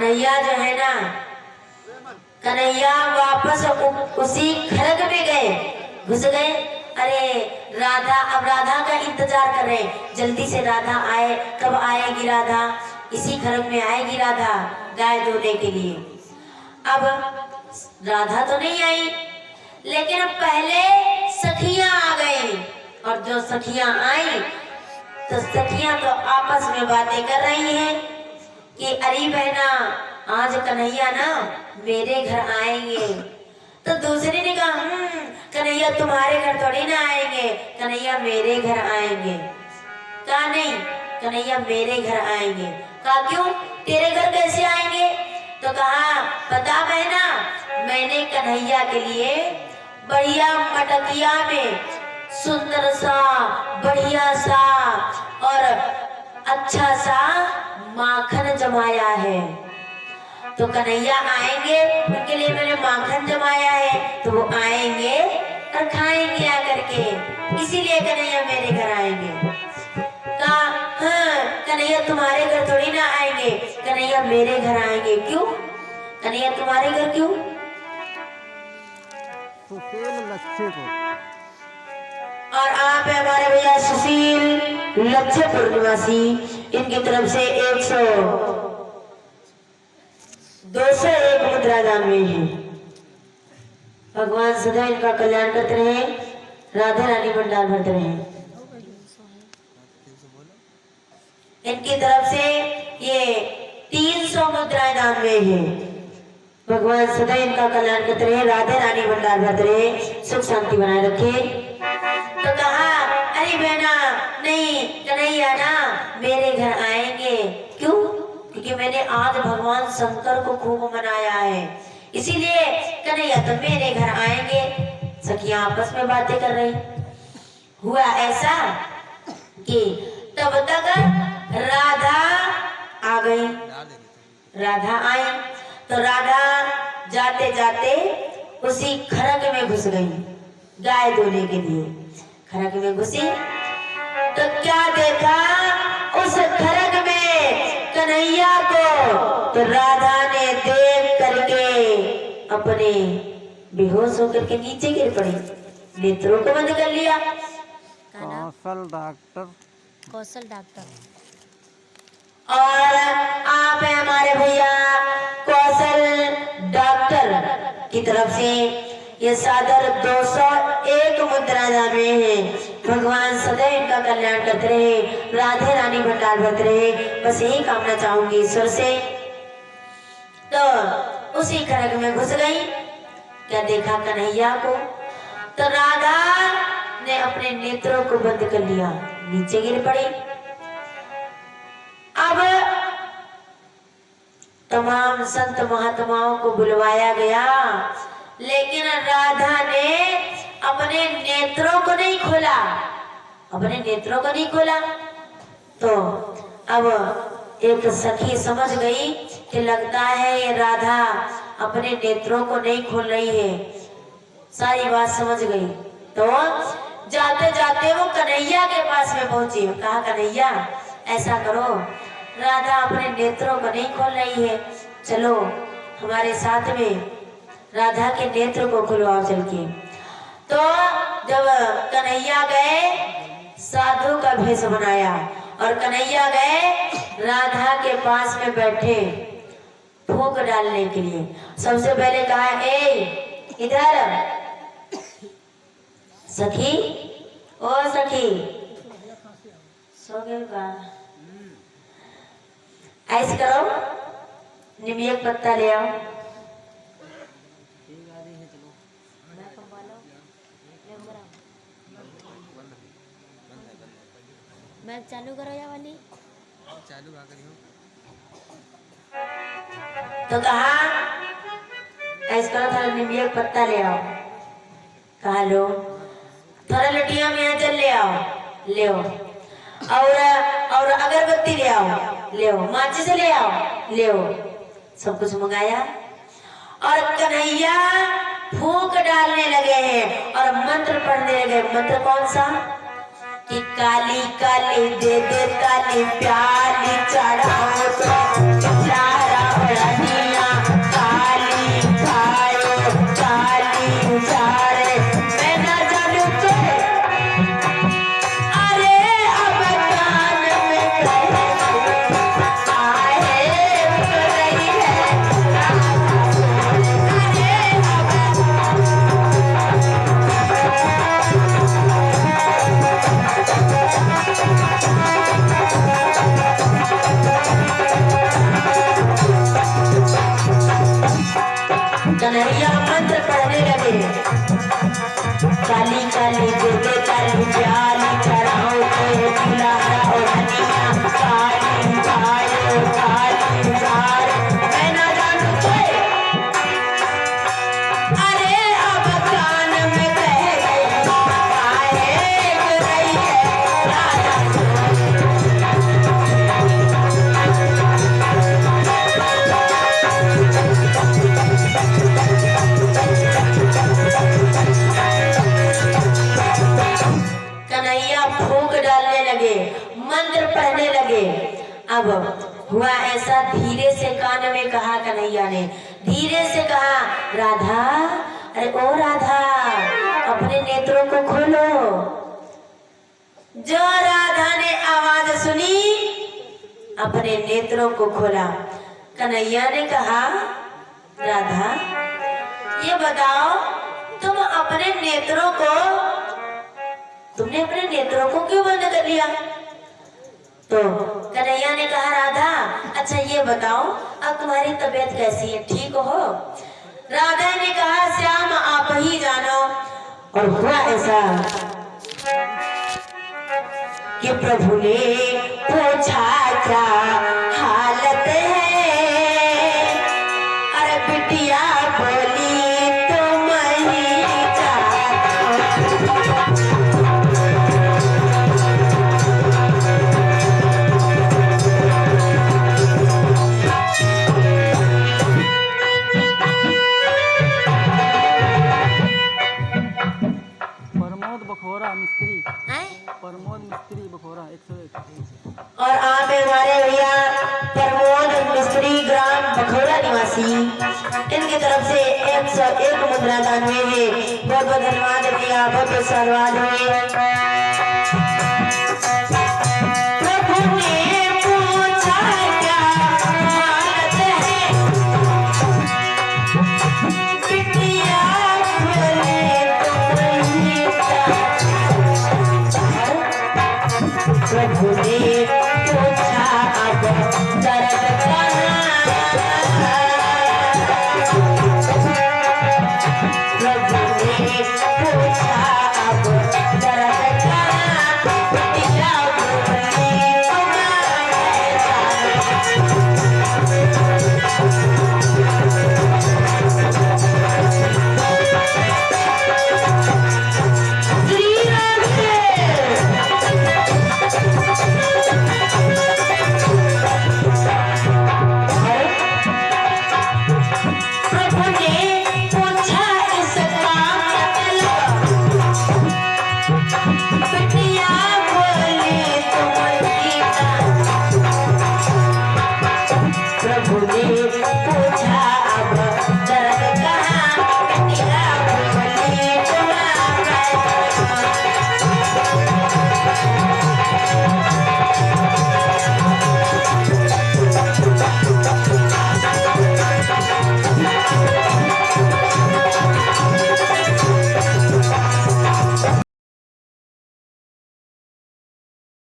कन्हैया जो है ना, कन्हैया वापस उसी खरग में गए, घुस गए। अरे राधा, अब राधा का इंतजार कर रहे, जल्दी से राधा आए, कब आएगी राधा, इसी खरग में आएगी राधा गाय धोने के लिए। अब राधा तो नहीं आई, लेकिन अब पहले सखियां आ गई, और जो सखियां आई तो सखियां तो आपस में बातें कर रही हैं कि अरे बहना, आज कन्हैया ना मेरे घर आएंगे। तो दूसरी ने कहा कन्हैया तुम्हारे घर थोड़ी ना आएंगे, कन्हैया मेरे घर आएंगे। कहा नहीं, कन्हैया मेरे घर आएंगे। कहा क्यों, तेरे घर कैसे आएंगे? तो कहा पता बहना, मैंने कन्हैया के लिए बढ़िया मटकिया में सुंदर सा, बढ़िया सा और अच्छा सा माखन जमाया है। तो कन्हैया आएंगे, उनके लिए मैंने माखन जमाया है, तो वो आएंगे और खाएंगे आकर के, इसीलिए कन्हैया मेरे घर आएंगे। कहा हाँ, कन्हैया तुम्हारे घर थोड़ी ना आएंगे, कन्हैया मेरे घर आएंगे। क्यों कन्हैया तुम्हारे घर क्यों? सुशील लच्छेपुर। और आप है हमारे भैया सुशील लच्छेपुर निवासी, इनकी तरफ से 201 मुद्रा दान में है। भगवान सदा इनका कल्याण करते रहे, राधे रानी भंडार भरते रहे। इनकी तरफ से ये 300 मुद्राएं दान में है। भगवान सदा इनका कल्याण करते रहे, राधे रानी भंडार भरते रहे, सुख शांति बनाए रखे। तो कहा अरे बहना, नहीं कन्हैया ना मेरे घर आएंगे। क्यों? क्योंकि मैंने आज भगवान शंकर को खूब मनाया है, इसीलिए कन्हैया तो मेरे घर आएंगे। सखियां आपस में बातें कर रही। हुआ ऐसा कि तब तक राधा आ गई। राधा आई तो राधा जाते जाते उसी खरग में घुस गई गाय धोने के लिए। खरग में घुसी तो क्या देखा उस खरग में कन्हैया को, तो राधा ने देख करके अपने बेहोश होकर के नीचे गिर पड़ी, नेत्रों को बंद कर लिया। कौशल डॉक्टर, कौशल डॉक्टर। और आप है हमारे भैया कौशल डॉक्टर की तरफ से ये सादर 201 मुद्रा दान में है। भगवान सदैव इनका कल्याण करते रहे, राधे रानी भंडार भरते रहे, बस यही कामना चाहूंगी ईश्वर से। तो उसी खरग में घुस गई। क्या देखा कन्हैया को, तो राधा ने अपने नेत्रों को बंद कर लिया, नीचे गिर पड़ी। अब तमाम संत महात्माओं को बुलवाया गया, लेकिन राधा ने अपने नेत्रों को नहीं खोला, अपने नेत्रों को नहीं खोला। तो अब एक सखी समझ गई कि लगता है ये राधा अपने नेत्रों को नहीं खोल रही है, सारी बात समझ गई। तो जाते जाते वो कन्हैया के पास में पहुंची। कहा कन्हैया ऐसा करो, राधा अपने नेत्रों को नहीं खोल रही है, चलो हमारे साथ में राधा के नेत्र को खुलवाओ चल के। तो जब कन्हैया गए, साधु का भेष बनाया और कन्हैया गए राधा के पास में बैठे फूंक डालने के लिए। सबसे पहले कहा ए इधर सखी, ओ सखी, सो गए का? ऐसे करो, नींबू का पत्ता ले आओ। मैं चालू करो या वाली चालू आ करियो। तो कहा ऐसा करो, थोड़ा नींबू का पत्ता ले आओ। कहा लो, थोड़ा लटिया में जल ले आओ, ले आओ। और अगरबत्ती ले आओ, ले आओ। माचिस ले आओ, ले आओ। सब कुछ मंगाया और कन्हैया फूंक डालने लगे हैं और मंत्र पढ़ने लगे। मंत्र कौन सा? कि काली काली दे दे काली प्याली चढ़ाओ तो अब हुआ ऐसा, धीरे से कान में कहा कन्हैया ने, धीरे से कहा, राधा, अरे ओ राधा, अपने नेत्रों को खोलो। जो राधा ने आवाज सुनी, अपने नेत्रों को खोला। कन्हैया ने कहा, राधा ये बताओ, तुमने अपने नेत्रों को क्यों बंद कर लिया? तो कन्हैया ने कहा, राधा अच्छा ये बताओ, अब तुम्हारी तबीयत कैसी है, ठीक हो? राधा ने कहा, श्याम आप ही जानो। और हुआ ऐसा कि प्रभु ने पूछा क्या हालत है, अरे बिटिया बोली तुम ही प्रमोद बखोरा मिस्त्री, हैं? प्रमोद मिस्त्री बखोरा 101। और आप हमारे भैया प्रमोद मिस्त्री ग्राम बखोरा निवासी, इनकी तरफ से 101 मुद्रा दान हुए हैं। बहुत बहुत धन्यवाद भैया, बहुत बहुत धन्यवाद हुए। प्रभु ने पूछा क्या हालत है, बिटिया बोले तुम ही प्रभु ने पूछा अब दर्द कहाँ, प्रभु ने पूछा अब दर्द कहाँ, बिटिया बोली श्री राम प्रभु ने पूछा इसका मतलब, बिटिया बोली तुम गीता। प्रभु ने पूछा अब